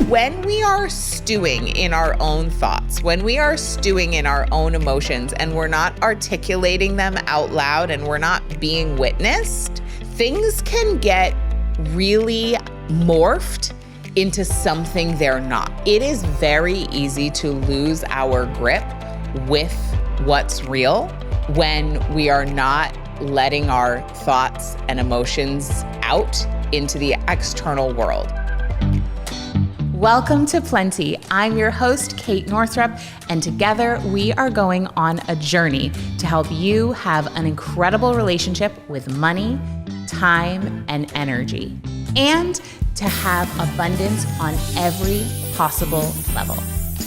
When we are stewing in our own thoughts, when we are stewing in our own emotions and we're not articulating them out loud and we're not being witnessed, things can get really morphed into something they're not. It is very easy to lose our grip with what's real when we are not letting our thoughts and emotions out into the external world. Welcome to Plenty. I'm your host, Kate Northrup, and together we are going on a journey to help you have an incredible relationship with money, time, and energy, and to have abundance on every possible level.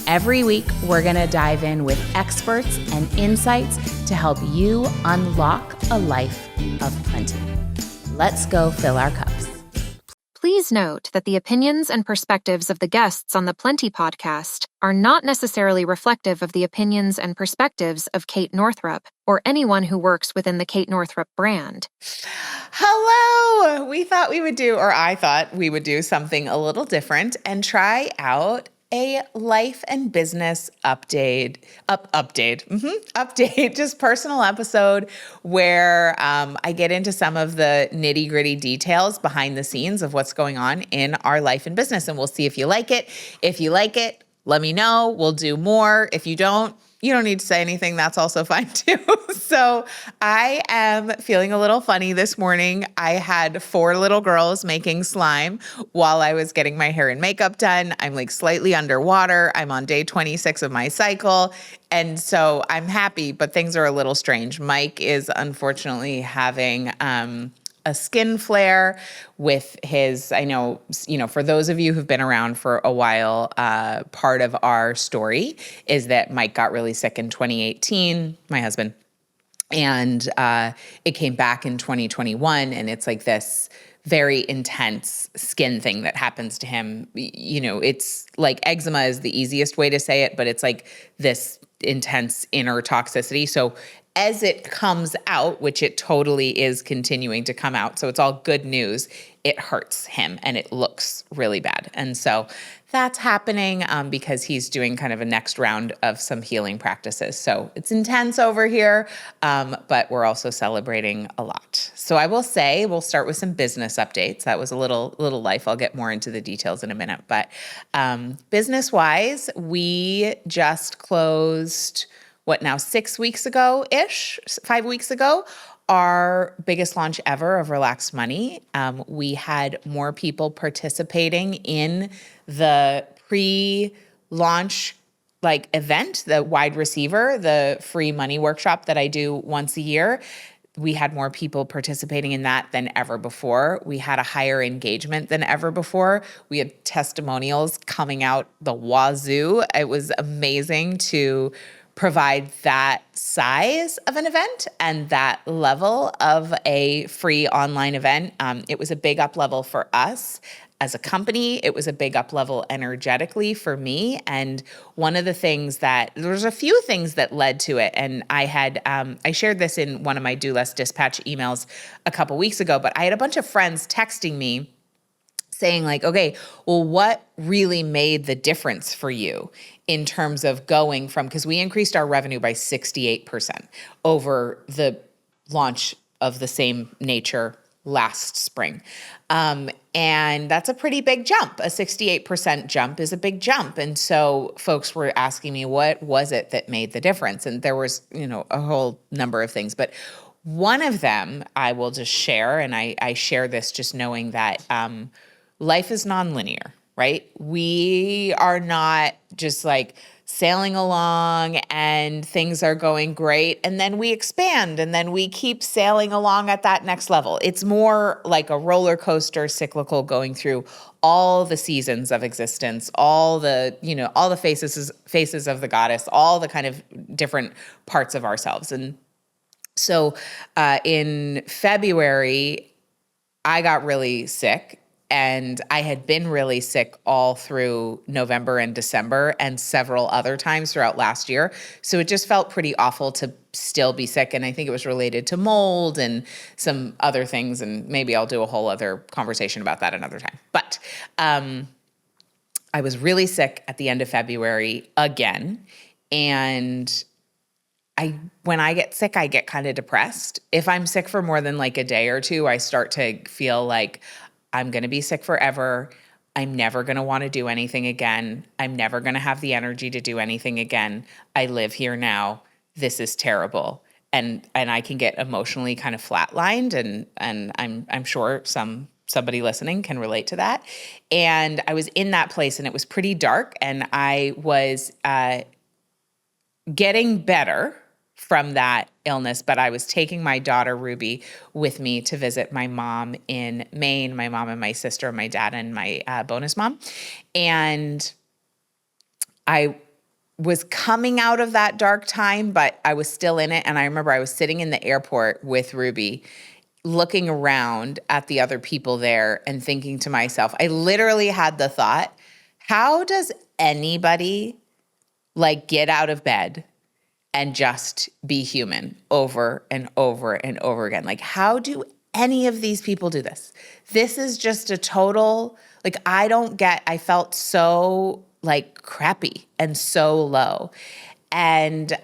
Every week, we're going to dive in with experts and insights to help you unlock a life of plenty. Let's go fill our cups. Please note that the opinions and perspectives of the guests on the Plenty podcast are not necessarily reflective of the opinions and perspectives of Kate Northrup or anyone who works within the Kate Northrup brand. Hello! I thought we would do something a little different and try out a life and business update, just personal episode where I get into some of the nitty gritty details behind the scenes of what's going on in our life and business. And we'll see if you like it. If you like it, let me know. We'll do more. If you don't need to say anything. That's also fine too. So I am feeling a little funny this morning. I had 4 little girls making slime while I was getting my hair and makeup done. I'm like slightly underwater. I'm on day 26 of my cycle. And so I'm happy, but things are a little strange. Mike is unfortunately having a skin flare with his, I know, for those of you who've been around for a while, part of our story is that Mike got really sick in 2018, my husband, and it came back in 2021, and it's like this very intense skin thing that happens to him. It's like eczema is the easiest way to say it, but it's like this intense inner toxicity. So as it comes out, which it totally is continuing to come out, so it's all good news, it hurts him and it looks really bad. And so that's happening because he's doing kind of a next round of some healing practices. So it's intense over here, but we're also celebrating a lot. So I will say we'll start with some business updates. That was a little life. I'll get more into the details in a minute. But business-wise, we just closed 6 weeks ago-ish, 5 weeks ago, our biggest launch ever of Relaxed Money. We had more people participating in the pre-launch event, the Wide Receiver, the free money workshop that I do once a year. We had more people participating in that than ever before. We had a higher engagement than ever before. We had testimonials coming out the wazoo. It was amazing to provide that size of an event and that level of a free online event. It was a big up level for us as a company. It was a big up level energetically for me. And one of the things there's a few things that led to it. And I shared this in one of my Do Less Dispatch emails a couple weeks ago, but I had a bunch of friends texting me saying okay, well, what really made the difference for you in terms of going from, because we increased our revenue by 68% over the launch of the same nature last spring. And that's a pretty big jump. A 68% jump is a big jump. And so folks were asking me, what was it that made the difference? And there was, a whole number of things, but one of them I will just share, and I share this just knowing that life is nonlinear, right? We are not just sailing along and things are going great, and then we expand and then we keep sailing along at that next level. It's more like a roller coaster, cyclical, going through all the seasons of existence, all the faces of the goddess, all the kind of different parts of ourselves. And so in February, I got really sick. And I had been really sick all through November and December and several other times throughout last year. So it just felt pretty awful to still be sick. And I think it was related to mold and some other things. And maybe I'll do a whole other conversation about that another time. But I was really sick at the end of February again. And when I get sick, I get kind of depressed. If I'm sick for more than like a day or two, I start to feel like I'm going to be sick forever. I'm never going to want to do anything again. I'm never going to have the energy to do anything again. I live here now. This is terrible. And I can get emotionally kind of flatlined, and I'm sure somebody listening can relate to that. And I was in that place, and it was pretty dark, and I was getting better from that illness, but I was taking my daughter Ruby with me to visit my mom in Maine, my mom and my sister, my dad and my bonus mom. And I was coming out of that dark time, but I was still in it. And I remember I was sitting in the airport with Ruby, looking around at the other people there and thinking to myself, I literally had the thought, how does anybody like get out of bed and just be human over and over and over again? Like, how do any of these people do this? This is just a total, like, I felt so like crappy and so low. And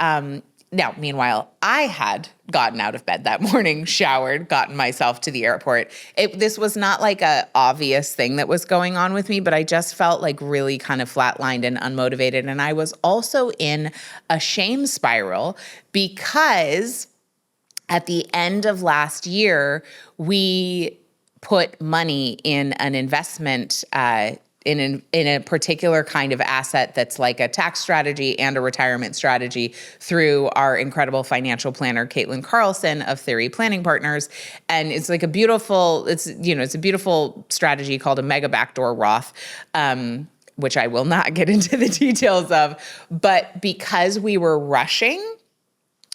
now, meanwhile, I had gotten out of bed that morning, showered, gotten myself to the airport. This was not like a obvious thing that was going on with me, but I just felt like really kind of flatlined and unmotivated. And I was also in a shame spiral because at the end of last year, put money in an investment in a particular kind of asset that's like a tax strategy and a retirement strategy through our incredible financial planner, Caitlin Carlson of Theory Planning Partners. And it's like a beautiful strategy called a mega backdoor Roth, which I will not get into the details of. But because we were rushing,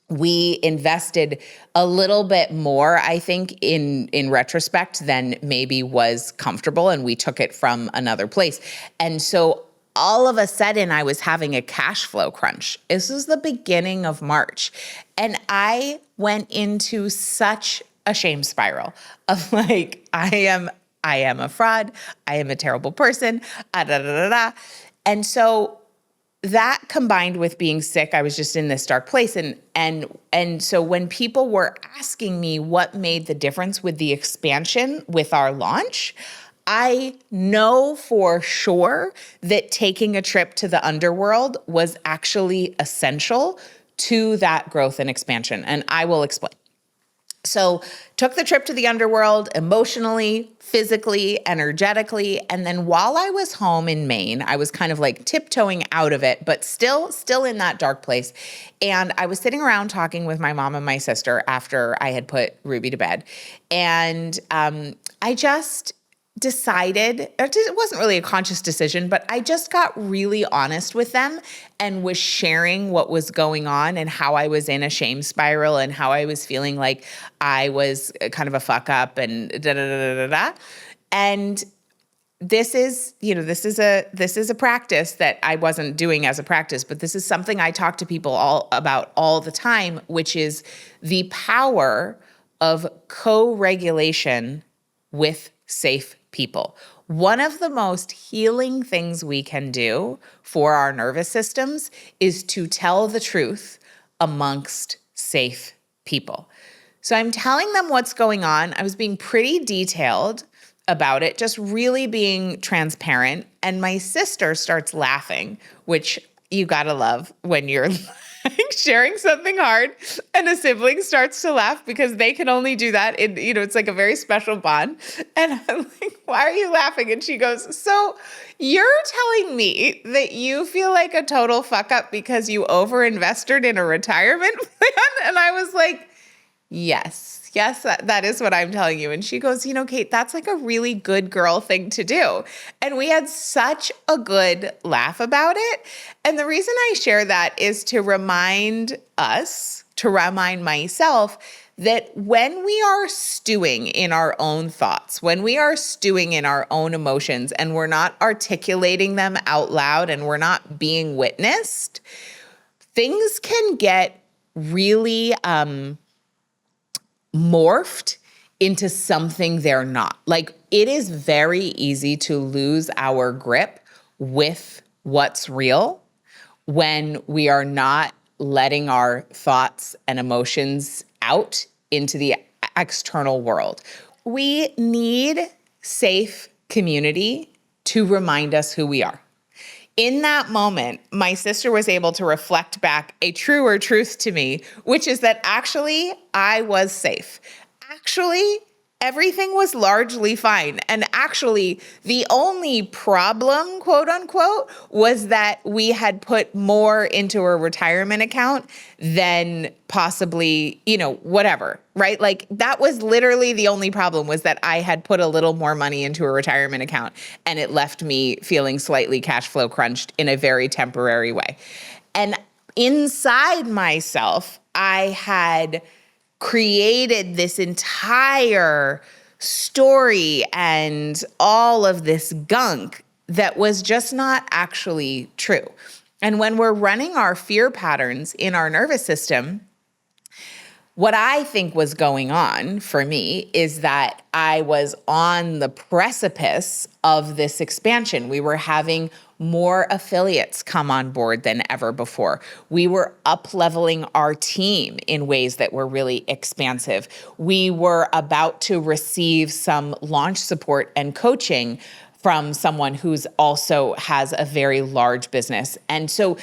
we invested a little bit more, I think, in retrospect than maybe was comfortable, and we took it from another place. And so all of a sudden, I was having a cash flow crunch. This was the beginning of March, and I went into such a shame spiral of like, I am a fraud, I am a terrible person, And so that combined with being sick, I was just in this dark place. And so when people were asking me what made the difference with the expansion with our launch, I know for sure that taking a trip to the underworld was actually essential to that growth and expansion. And I will explain. So took the trip to the underworld emotionally, physically, energetically. And then while I was home in Maine, I was kind of like tiptoeing out of it, but still in that dark place. And I was sitting around talking with my mom and my sister after I had put Ruby to bed. And I just decided, it wasn't really a conscious decision, but I just got really honest with them and was sharing what was going on and how I was in a shame spiral and how I was feeling like I was kind of a fuck up and da-da-da-da-da-da. And this is a practice that I wasn't doing as a practice, but this is something I talk to people about all the time, which is the power of co-regulation with safe people. One of the most healing things we can do for our nervous systems is to tell the truth amongst safe people. So I'm telling them what's going on. I was being pretty detailed about it, just really being transparent. And my sister starts laughing, which you gotta love when you're like sharing something hard and a sibling starts to laugh, because they can only do that in, it's like a very special bond. And I'm like, why are you laughing? And she goes, so you're telling me that you feel like a total fuck up because you overinvested in a retirement plan? And I was like, yes, that is what I'm telling you. And she goes, Kate, that's like a really good girl thing to do. And we had such a good laugh about it. And the reason I share that is to remind myself that when we are stewing in our own thoughts, when we are stewing in our own emotions and we're not articulating them out loud and we're not being witnessed, things can get really morphed into something they're not. Like, it is very easy to lose our grip with what's real, when we are not letting our thoughts and emotions out into the external world. We need safe community to remind us who we are. In that moment, my sister was able to reflect back a truer truth to me, which is that actually I was safe. Actually, everything was largely fine. And actually, the only problem, quote unquote, was that we had put more into a retirement account than possibly, whatever, right? Like that was literally the only problem, was that I had put a little more money into a retirement account and it left me feeling slightly cash flow crunched in a very temporary way. And inside myself, I had created this entire story and all of this gunk that was just not actually true. And when we're running our fear patterns in our nervous system, what I think was going on for me is that I was on the precipice of this expansion. We were having more affiliates come on board than ever before. We were up-leveling our team in ways that were really expansive. We were about to receive some launch support and coaching from someone who's also has a very large business. And so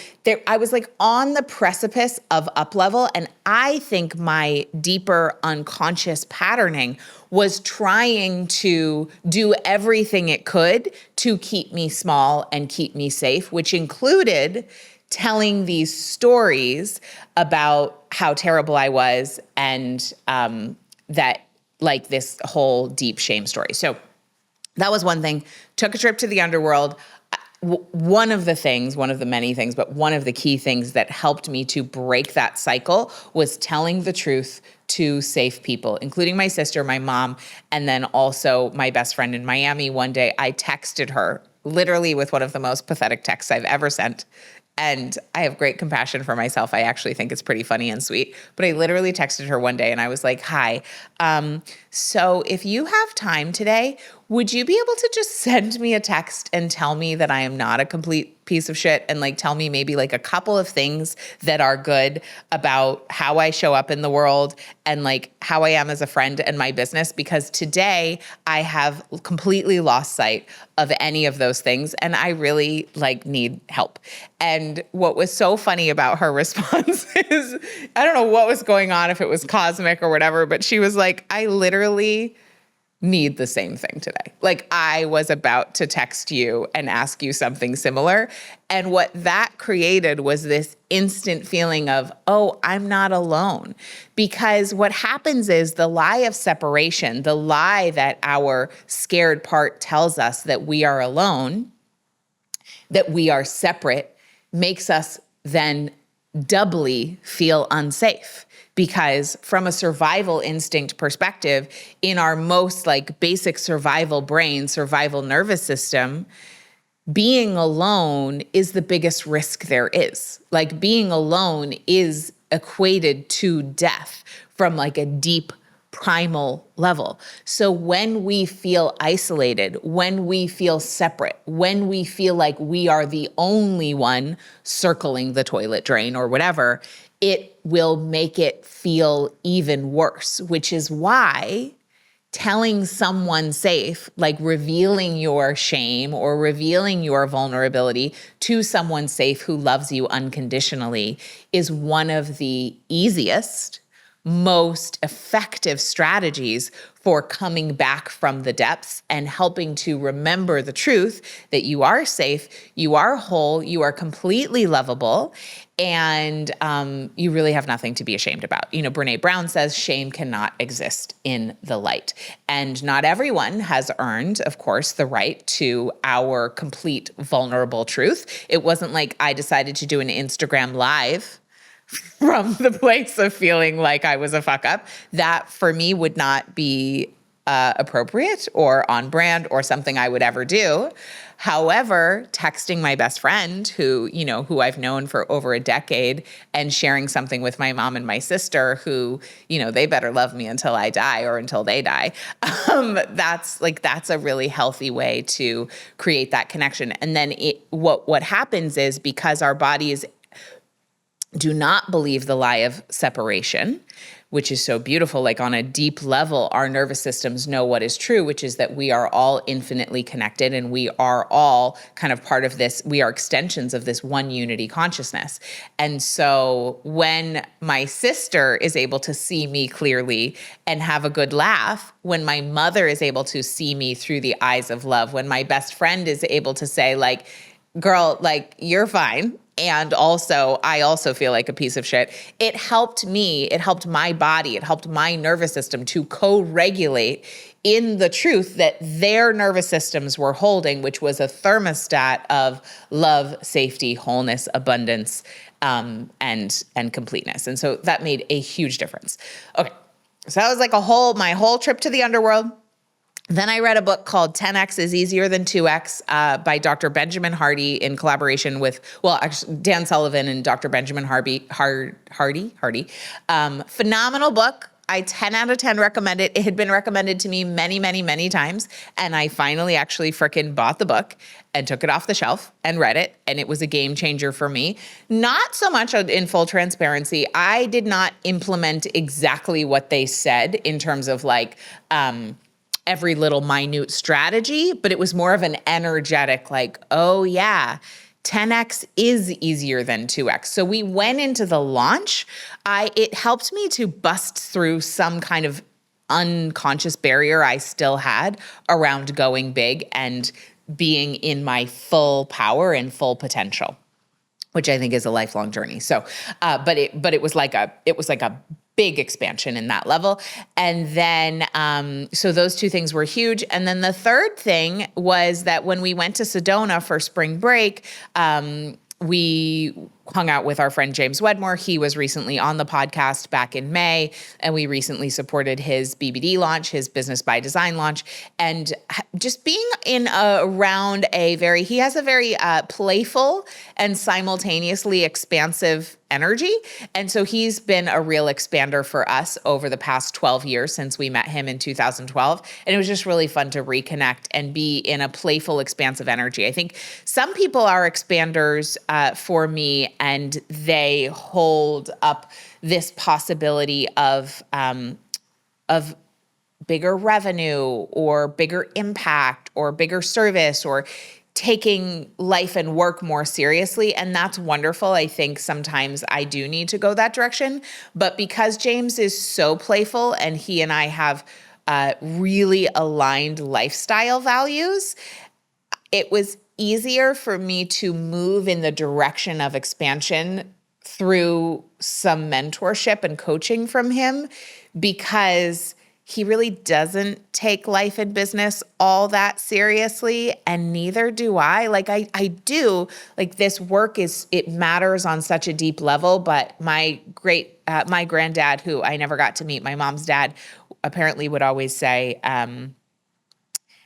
I was like on the precipice of up level. And I think my deeper unconscious patterning was trying to do everything it could to keep me small and keep me safe, which included telling these stories about how terrible I was and that like this whole deep shame story. So that was one thing. Took a trip to the underworld. One of the many things, but one of the key things that helped me to break that cycle was telling the truth to safe people, including my sister, my mom, and then also my best friend in Miami. One day I texted her literally with one of the most pathetic texts I've ever sent. And I have great compassion for myself. I actually think it's pretty funny and sweet. But I literally texted her one day and I was like, hi, so if you have time today, would you be able to just send me a text and tell me that I am not a complete piece of shit, and like tell me maybe like a couple of things that are good about how I show up in the world and like how I am as a friend and my business, because today I have completely lost sight of any of those things and I really like need help. And what was so funny about her response is, I don't know what was going on, if it was cosmic or whatever, but she was like, I literally need the same thing today. Like I was about to text you and ask you something similar. And what that created was this instant feeling of, oh, I'm not alone. Because what happens is the lie of separation, the lie that our scared part tells us that we are alone, that we are separate, makes us then doubly feel unsafe. Because from a survival instinct perspective, in our most like basic survival brain, survival nervous system, being alone is the biggest risk there is. Like being alone is equated to death from like a deep primal level. So when we feel isolated, when we feel separate, when we feel like we are the only one circling the toilet drain or whatever, it will make it feel even worse, which is why telling someone safe, like revealing your shame or revealing your vulnerability to someone safe who loves you unconditionally, is one of the easiest, most effective strategies for coming back from the depths and helping to remember the truth that you are safe, you are whole, you are completely lovable, and you really have nothing to be ashamed about. You know, Brene Brown says shame cannot exist in the light. And not everyone has earned, of course, the right to our complete vulnerable truth. It wasn't like I decided to do an Instagram live from the place of feeling like I was a fuck up. That for me would not be appropriate or on brand or something I would ever do. However, texting my best friend who I've known for over a decade and sharing something with my mom and my sister who, they better love me until I die or until they die. That's a really healthy way to create that connection. And then what happens is, because our bodies do not believe the lie of separation, which is so beautiful. Like on a deep level, our nervous systems know what is true, which is that we are all infinitely connected and we are all kind of part of this. We are extensions of this one unity consciousness. And so when my sister is able to see me clearly and have a good laugh, when my mother is able to see me through the eyes of love, when my best friend is able to say like, girl, like you're fine. And also, I also feel like a piece of shit. It helped me, it helped my body, it helped my nervous system to co-regulate in the truth that their nervous systems were holding, which was a thermostat of love, safety, wholeness, abundance, and completeness. And so that made a huge difference. Okay, so that was like my whole trip to the underworld. Then I read a book called 10X is Easier Than 2X by Dr. Benjamin Hardy in collaboration with, Dan Sullivan and Dr. Benjamin Hardy. Phenomenal book. I 10 out of 10 recommend it. It had been recommended to me many, many, many times. And I finally actually frickin' bought the book and took it off the shelf and read it. And it was a game changer for me. Not so much in full transparency. I did not implement exactly what they said in terms of like, every little minute strategy, but it was more of an energetic, like, oh yeah, 10X is easier than 2X. So we went into the launch. It helped me to bust through some kind of unconscious barrier I still had around going big and being in my full power and full potential, which I think is a lifelong journey. So, but it was like a big expansion in that level. And then, so those two things were huge. And then the third thing was that when we went to Sedona for spring break, we hung out with our friend James Wedmore. He was recently on the podcast back in May, and we recently supported his BBD launch, his Business by Design launch. And just being around he has a very playful and simultaneously expansive energy. And so he's been a real expander for us over the past 12 years since we met him in 2012. And it was just really fun to reconnect and be in a playful, expansive energy. I think some people are expanders for me, and they hold up this possibility of bigger revenue or bigger impact or bigger service or taking life and work more seriously. And that's wonderful. I think sometimes I do need to go that direction. But because James is so playful and he and I have really aligned lifestyle values, it was easier for me to move in the direction of expansion through some mentorship and coaching from him, because he really doesn't take life and business all that seriously, and neither do I. Like I do, like this work it matters on such a deep level, but my granddad, who I never got to meet, my mom's dad, apparently would always say,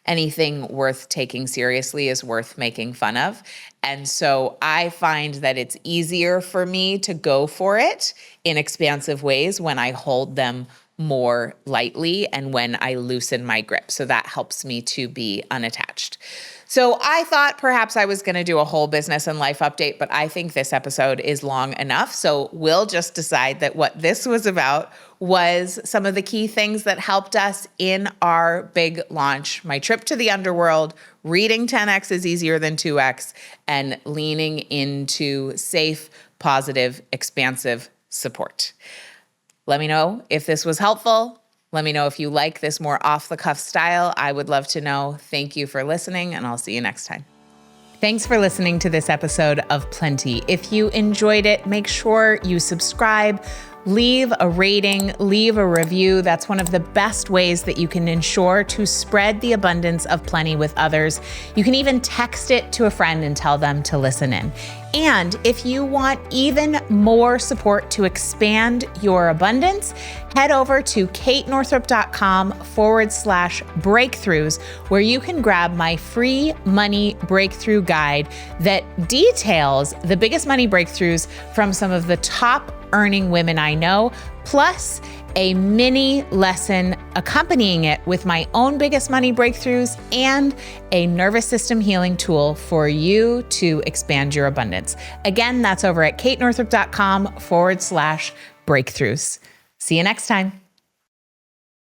anything worth taking seriously is worth making fun of. And so I find that it's easier for me to go for it in expansive ways when I hold them more lightly and when I loosen my grip. So that helps me to be unattached. So I thought perhaps I was going to do a whole business and life update, but I think this episode is long enough. So we'll just decide that what this was about was some of the key things that helped us in our big launch, my trip to the underworld, reading 10X is Easier Than 2X, and leaning into safe, positive, expansive support. Let me know if this was helpful. Let me know if you like this more off-the-cuff style. I would love to know. Thank you for listening, and I'll see you next time. Thanks for listening to this episode of Plenty. If you enjoyed it, make sure you subscribe, leave a rating, leave a review. That's one of the best ways that you can ensure to spread the abundance of plenty with others. You can even text it to a friend and tell them to listen in. And if you want even more support to expand your abundance, head over to katenorthrup.com/breakthroughs, where you can grab my free money breakthrough guide that details the biggest money breakthroughs from some of the top earning women I know, plus a mini lesson accompanying it with my own biggest money breakthroughs and a nervous system healing tool for you to expand your abundance. Again, that's over at katenorthrup.com/breakthroughs. See you next time.